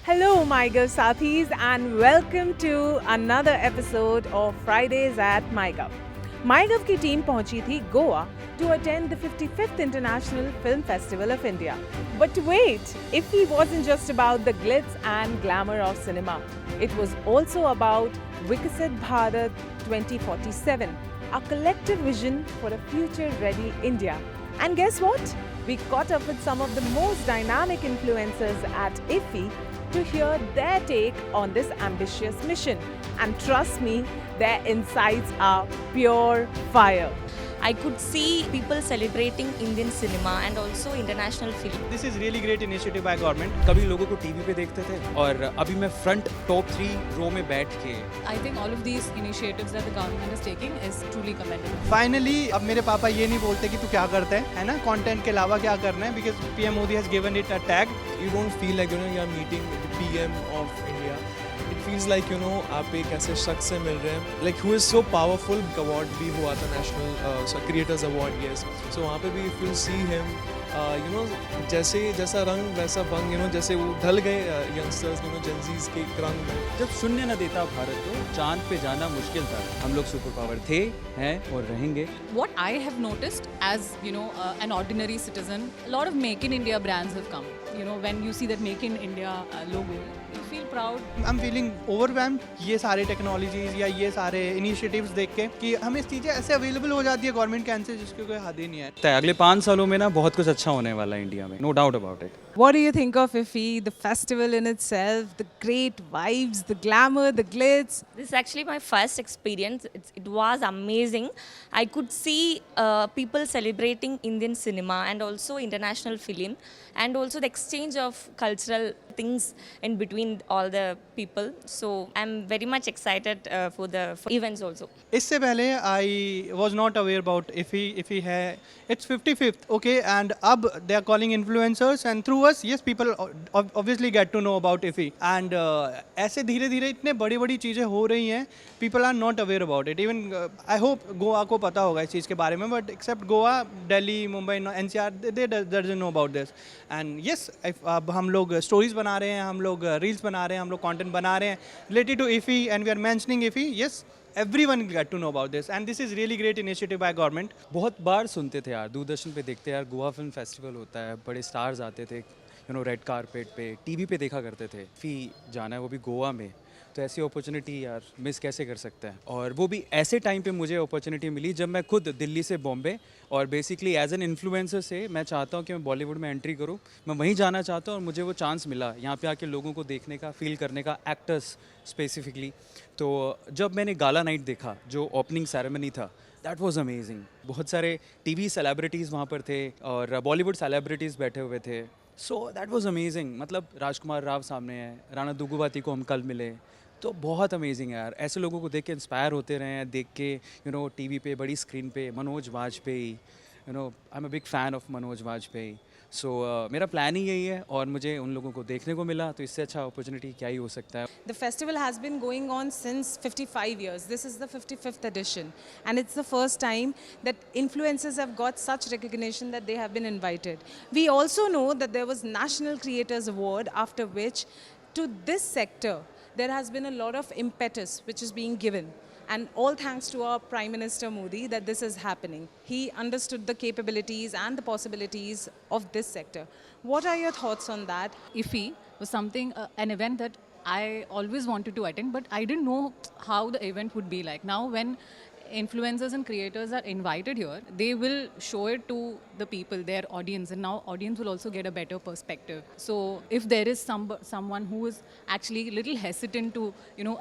Hello, MyGov Sathis, and welcome to another episode of Fridays at MyGov. MyGov की team पहुंची थी Goa to attend the 55th International Film Festival of India. But wait, IFFI wasn't just about the glitz and glamour of cinema. It was also about Viksit Bharat 2047, our collective vision for a future-ready India. And guess what? We caught up with some of the most dynamic influencers at IFFI to hear their take on this ambitious mission. And trust me, their insights are pure fire. I could see people celebrating Indian cinema and also international film. This is really great initiative by government. कभी लोगों को TV पे देखते थे और अभी मैं front top 3 रो में बैठ के I think all of these initiatives that the government is taking is truly commendable. Finally, अब मेरे पापा ये नहीं बोलते कि तू क्या करता है ना, कंटेंट के अलावा क्या करना है, because PM Modi has given it a tag. You don't feel like you are meeting the PM of India. It feels like आप एक ऐसे शख्स से मिल रहे हैं like who is so powerful. Award भी हुआ था national creators award yes. So वहाँ पे भी if you see him जैसा रंग वैसा भंग जैसे वो ढल गए यंगस्टर्स जेंजीज के रंग में. जब शून्य न देता भारत को चांद पे जाना मुश्किल था. हम लोग सुपर पावर थे, हैं और रहेंगे. What I have noticed as an ordinary citizen, a lot of Make in India brands have come. When you see that Make in India logo, you feel proud. I'm feeling overwhelmed ये सारे technologies या ये सारे initiatives देख के कि हमें चीज़ें ऐसे अवेलेबल हो जाती है गवर्नमेंट के एंड से जिसकी कोई हद ही नहीं है. अगले 5 सालों में ना बहुत कुछ अच्छा होने वाला है इंडिया में. No doubt about it. What do you think of IFFI, the festival in itself, the great vibes, the glamour, the glitz? This is actually my first experience. It was amazing. I could see people celebrating Indian cinema and also international film and also the exchange of cultural things in between all the people. So I'm very much excited for events also. इससे पहले I was not aware about IFFI है. It's 55th, okay, and अब they are calling influencers and through us, yes, people obviously get to know about IFFI. And ऐसे धीरे-धीरे इतने बड़ी-बड़ी चीज़ें हो रही हैं, people are not aware about it. Even I hope Goa को पता होगा इस चीज़ के बारे में, but except Goa, Delhi, Mumbai, NCR, they doesn't know about this. And yes, अब हम लोग stories बना रहे हैं, हम लोग reels बना रहे हैं, हम लोग content बना रहे हैं related to IFFI and we are mentioning IFFI, yes. Everyone get to know about this and this is really great initiative by government. बहुत बार सुनते थे यार, दूरदर्शन पे देखते यार, गोवा फिल्म फेस्टिवल होता है, बड़े स्टार्स आते थे रेड कारपेट पे, टीवी पे देखा करते थे. फी जाना है वो भी गोवा में, तो ऐसी अपॉर्चुनिटी यार मिस कैसे कर सकते हैं. और वो भी ऐसे टाइम पे मुझे अपॉर्चुनिटी मिली जब मैं खुद दिल्ली से बॉम्बे और बेसिकली एज एन इन्फ्लुएंसर से मैं चाहता हूँ कि मैं बॉलीवुड में एंट्री करूँ. मैं वहीं जाना चाहता हूँ और मुझे वो चांस मिला यहाँ पे आके लोगों को देखने का, फील करने का, एक्टर्स स्पेसिफिकली. तो जब मैंने गाला नाइट देखा जो ओपनिंग सेरेमनी था, दैट वाज अमेजिंग. बहुत सारे टीवी सेलिब्रिटीज़ वहाँ पर थे और बॉलीवुड सेलिब्रिटीज़ बैठे हुए थे. So that was amazing. मतलब राजकुमार राव सामने है, राणा दुग्गुबाती को हम कल मिले, तो बहुत अमेजिंग है यार. ऐसे लोगों को देख के इंस्पायर होते रहे हैं, देख के टीवी पे बड़ी स्क्रीन पे Manoj Vajpayee, I am a big fan of Manoj Vajpayee. So मेरा प्लान ही यही है और मुझे उन लोगों को देखने को मिला, तो इससे अच्छा अपॉर्चुनिटी क्या ही हो सकता है. The festival has been going on since 55 years. This is the 55th edition. And it's the first time that influencers have got such recognition that they have been invited. We also know that there was National Creators Award, after which to this sector there has been a lot of impetus which is being given. And all thanks to our Prime Minister Modi that this is happening. He understood the capabilities and the possibilities of this sector. What are your thoughts on that? IFFI was something, an event that I always wanted to attend, but I didn't know how the event would be like. Now when influencers and creators are invited here, they will show it to the people, their audience, and now audience will also get a better perspective. So if there is someone who is actually a little hesitant to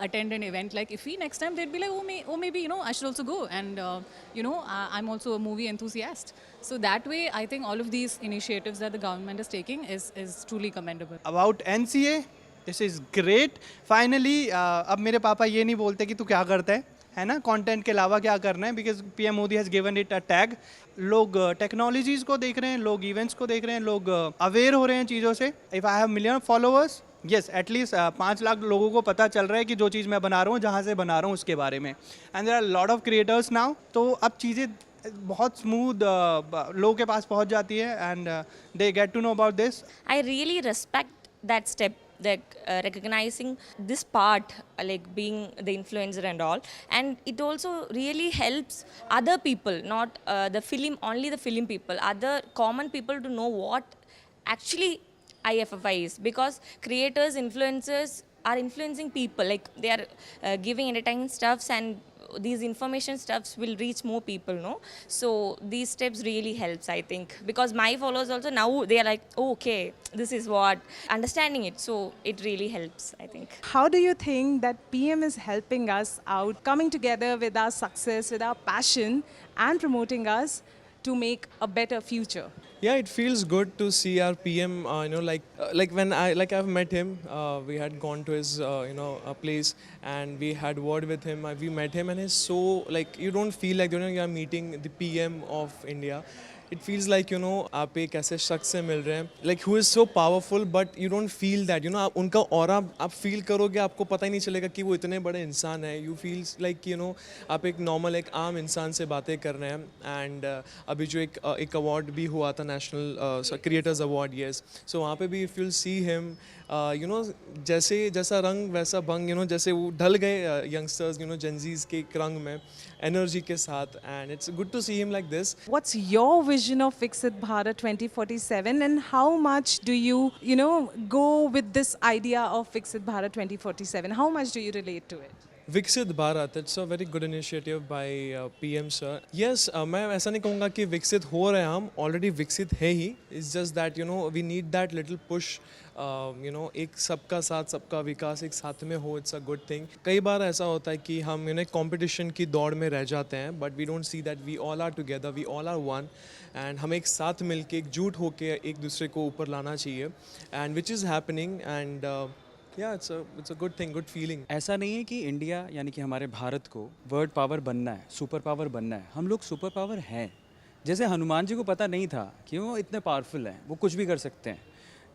attend an event like IFFI, next time they'd be like, maybe I should also go, and I'm also a movie enthusiast. So that way I think all of these initiatives that the government is taking is truly commendable. About NCA, this is great. Finally अब मेरे पापा ये नहीं बोलते कि तू क्या करता है ना, कंटेंट के अलावा क्या करना है, because PM Modi has given it a tag. लोग टेक्नोलॉजीज़ को देख रहे हैं, लोग इवेंट्स को देख रहे हैं, लोग अवेयर हो रहे हैं चीज़ों से. If I have million followers, yes, at least 5 lakh लोगों को पता चल रहा है कि जो चीज़ मैं बना रहा हूँ, जहाँ से बना रहा हूँ उसके बारे में. And there are lot of creators now. तो अब चीज़ें बहुत स्मूथ लोगों के पास पहुँच जाती है and they get to know about this. I really respect that step like recognizing this part, like being the influencer and all, and it also really helps other people, not the film, only the film people, other common people to know what actually IFFI is, because creators, influencers are influencing people, like they are giving entertaining stuffs, and these information stuffs will reach more people, no? So these steps really helps, I think, because my followers also now they are like, oh, okay, this is what, understanding it, so it really helps, I think. How do you think that PM is helping us out, coming together with our success, with our passion, and promoting us to make a better future? Yeah, it feels good to see our PM. Like when I've met him. We had gone to his a place, and we had word with him. We met him, and he's so, like, you don't feel like you are meeting the PM of India. It feels like आप एक ऐसे शख्स से मिल रहे हैं, like who is so powerful, but you don't feel that, आप उनका aura आप feel करोगे, आपको पता ही नहीं चलेगा कि वो इतने बड़े इंसान है. You feel like आप एक normal, एक आम इंसान से बातें कर रहे हैं. And अभी जो एक award भी हुआ था, National Creators Award, yes, so वहाँ पे भी if you'll see him, जैसा रंग वैसा भंग, जैसे वो ढल गए youngsters, Gen Z's के एक रंग में, energy के साथ, and it's good to see him like this. What's your vision of Viksit Bharat 2047, and how much do you, go with this idea of Viksit Bharat 2047? How much do you relate to it? Viksit Bharat, it's a very good initiative by PM sir. Yes, मैं ऐसा नहीं कहूँगा कि विकसित हो रहे हैं हम, already विकसित है ही. It's just that we need that little push. एक सबका साथ सबका विकास एक साथ में हो, it's a good thing. कई बार ऐसा होता है कि हम competition की दौड़ में रह जाते हैं, but we don't see that we all are together, we all are one, and हमें एक साथ मिलके एकजुट होके एक दूसरे को ऊपर लाना चाहिए, and which is happening, and yeah, it's a good thing, good feeling. ऐसा नहीं है कि इंडिया यानी कि हमारे भारत को वर्ल्ड पावर बनना है, सुपर पावर बनना है. हम लोग सुपर पावर हैं. जैसे हनुमान जी को पता नहीं था कि वो इतने पावरफुल हैं, वो कुछ भी कर सकते हैं.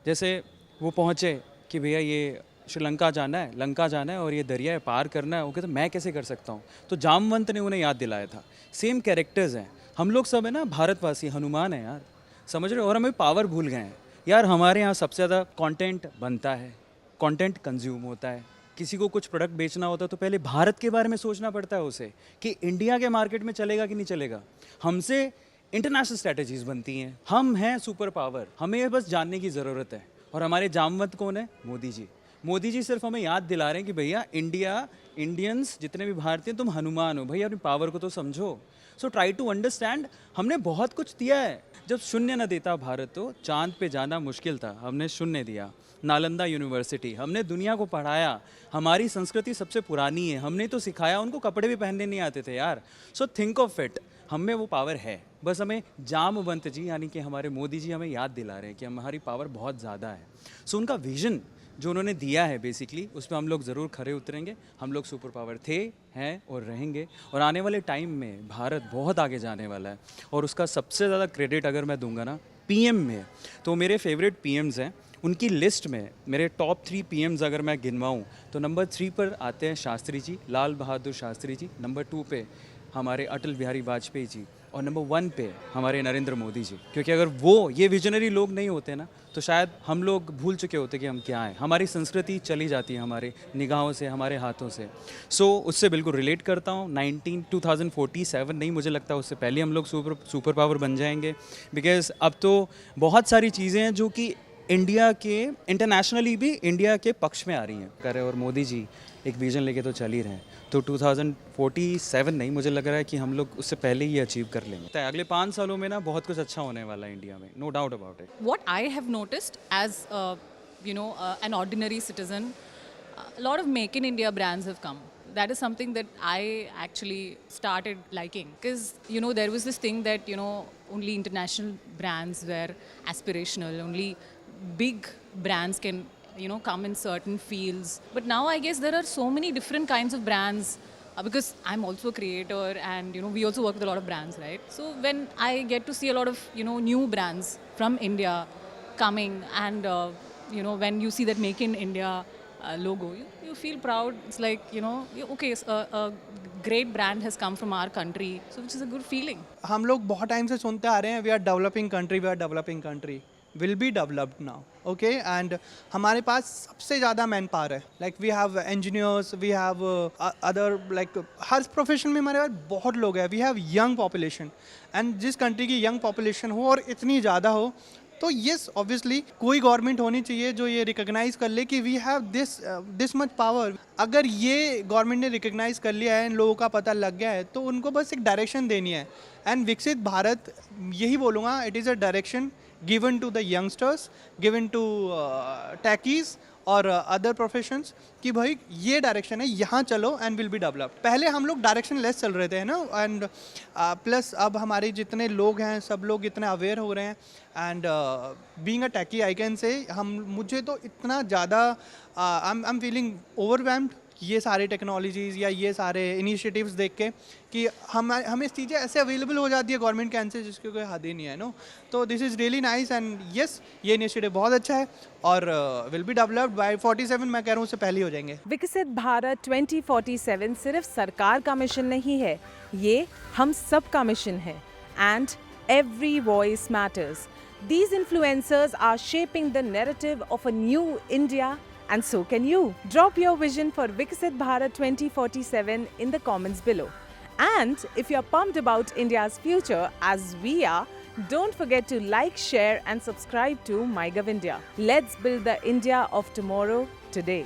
जैसे वो पहुँचे कि भैया ये श्रीलंका जाना है, लंका जाना है और ये दरिया पार करना है. वो कहते मैं कैसे कर सकता हूँ, तो जामवंत ने उन्हें याद दिलाया था. सेम कैरेक्टर्स हैं. हम लोग सब है ना भारतवासी, हनुमान है यार, समझ रहे हो. और हमें पावर भूल गए हैं यार. हमारे यहाँ सबसे ज़्यादा कंटेंट बनता है, कंटेंट कंज्यूम होता है. किसी को कुछ प्रोडक्ट बेचना होता है तो पहले भारत के बारे में सोचना पड़ता है उसे, कि इंडिया के मार्केट में चलेगा कि नहीं चलेगा. हमसे इंटरनेशनल स्ट्रैटेजीज बनती हैं. हम हैं सुपर पावर, हमें बस जानने की ज़रूरत है. और हमारे जामवंत कौन है? मोदी जी. मोदी जी सिर्फ हमें याद दिला रहे हैं कि भैया इंडिया, इंडियंस जितने भी भारतीय, तुम हनुमान हो भैया, अपनी पावर को तो समझो. So try to understand. हमने बहुत कुछ दिया है. जब शून्य न देता भारत तो चांद पे जाना मुश्किल था, हमने शून्य दिया. नालंदा यूनिवर्सिटी, हमने दुनिया को पढ़ाया. हमारी संस्कृति सबसे पुरानी है, हमने तो सिखाया. उनको कपड़े भी पहनने नहीं आते थे यार. सो थिंक ऑफ इट, हम में वो पावर है. बस हमें जामवंत जी यानी कि हमारे मोदी जी हमें याद दिला रहे हैं कि हमारी पावर बहुत ज़्यादा है. सो उनका विजन जो उन्होंने दिया है बेसिकली, उस पर हम लोग ज़रूर खरे उतरेंगे. हम लोग सुपर पावर थे, हैं और रहेंगे. और आने वाले टाइम में भारत बहुत आगे जाने वाला है. और उसका सबसे ज़्यादा क्रेडिट अगर मैं दूंगा ना पीएम में, तो मेरे फेवरेट पीएम्स हैं. उनकी लिस्ट में मेरे टॉप 3 पीएम्स अगर मैं गिनवाऊँ तो नंबर 3 पर आते हैं शास्त्री जी, लाल बहादुर शास्त्री जी. नंबर 2 पे हमारे अटल बिहारी वाजपेयी जी. और नंबर 1 पे हमारे नरेंद्र मोदी जी. क्योंकि अगर वो ये विजनरी लोग नहीं होते ना, तो शायद हम लोग भूल चुके होते कि हम क्या हैं. हमारी संस्कृति चली जाती है हमारे निगाहों से, हमारे हाथों से. सो उससे बिल्कुल रिलेट करता हूँ. 2047 नहीं, मुझे लगता है उससे पहले हम लोग सुपर पावर बन जाएंगे. बिकॉज अब तो बहुत सारी चीज़ें हैं जो कि इंडिया के, इंटरनेशनली भी इंडिया के पक्ष में आ रही हैं. करे और मोदी जी एक विजन लेके तो चल ही रहे हैं. तो 2047 नहीं, मुझे लग रहा है कि हम लोग उससे पहले ही अचीव कर लेंगे. तो अगले 5 सालों में ना बहुत कुछ अच्छा होने वाला है इंडिया में, no doubt about it. What I have noticed as an ordinary citizen, a lot of Make in India brands have come. That is something that I actually started liking, because there was this thing that only international brands were aspirational, only big brands can come in certain fields. But now I guess there are so many different kinds of brands, because I'm also a creator, and we also work with a lot of brands, right? So when I get to see a lot of new brands from India coming, and when you see that Make in India logo, you feel proud. It's like okay, a great brand has come from our country, so which is a good feeling. हम लोग बहुत time से सुनते आ रहे हैं, we are developing country, we are developing country. Will be developed now. Okay and हमारे पास सबसे ज़्यादा मैन पावर है. Like we have engineers, we have other, like हर प्रोफेशन में हमारे पास बहुत लोग हैं. We have young population, and जिस कंट्री की यंग पॉपुलेशन हो और इतनी ज़्यादा हो, तो येस ऑब्वियसली कोई गवर्नमेंट होनी चाहिए जो ये रिकॉग्नाइज कर ले कि we have this much power. अगर ये गवर्नमेंट ने रिकॉग्नाइज कर लिया है, इन लोगों का पता लग गया है, तो उनको बस एक डायरेक्शन देनी है. एंड विकसित भारत, यही बोलूँगा, it is a direction given to the youngsters, given to techies और अदर प्रोफेशंस कि भाई ये डायरेक्शन है, यहाँ चलो एंड विल बी डेवलप्ड. पहले हम लोग डायरेक्शन लेस चल रहे थे ना, एंड प्लस अब हमारे जितने लोग हैं सब लोग इतने अवेयर हो रहे हैं. And being a techie I can say, मुझे तो इतना ज़्यादा आई एम फीलिंग ओवरवेल्म्ड ये सारे टेक्नोलॉजीज़ या ये सारे इनिशिएटिव्स देख के कि हमें चीज़ें ऐसे अवेलेबल हो जाती है गवर्नमेंट के एंड से जिसकी कोई हद ही नहीं है. नो, तो this is really nice and yes, ये इनिशिएटिव बहुत अच्छा है और विल बी डेवलप्ड बाय 47. मैं कह रहा हूँ उससे पहले ही हो जाएंगे. विकसित भारत 2047 सिर्फ सरकार का मिशन नहीं है, ये हम सब का मिशन है. And every voice matters. These influencers are shaping the narrative of a new India, and so can you. Drop your vision for Viksit Bharat 2047 in the comments below. And if you're pumped about India's future as we are, don't forget to like, share and subscribe to MyGov India. Let's build the India of tomorrow today.